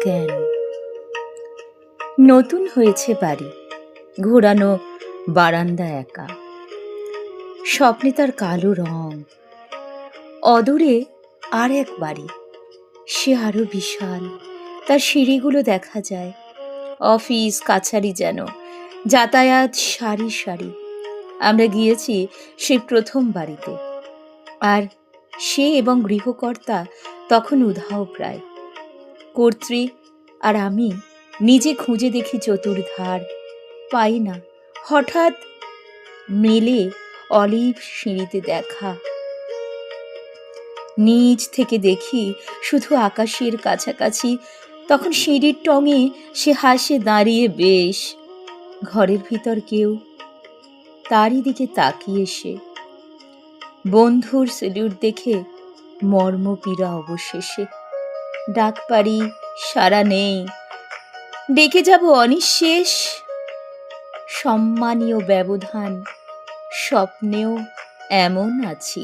জ্ঞান। নতুন হয়েছে বাড়ি, ঘোরানো বারান্দা একা, স্বপ্নে তার কালো রং। অদূরে আর এক বাড়ি, সে আরো বিশাল, তার সিঁড়িগুলো দেখা যায়। অফিস কাছারি যেন, যাতায়াত সারি সারি। আমরা গিয়েছি সেই প্রথম বাড়িতে, আর সে এবং গৃহকর্তা তখন উধাও প্রায়। কর্ত্রী আর আমি নিজে খুঁজে দেখি চতুর্ধার, পাই না। হঠাৎ মেলে অলিভ সিঁড়িতে দেখা, নিচ থেকে দেখি শুধু আকাশের কাছাকাছি। তখন সিঁড়ির টঙে সে হাসে দাঁড়িয়ে বেশ। ঘরের ভিতর কেউ, তারই দিকে তাকিয়ে সে। বন্ধুর সেলুট দেখে মর্মপীড়া অবশেষে। ডাক পারি, সারা নেই, ডেকে যাব অনিঃশেষ। সম্মানীয় ব্যবধান, স্বপ্নেও এমন আছি।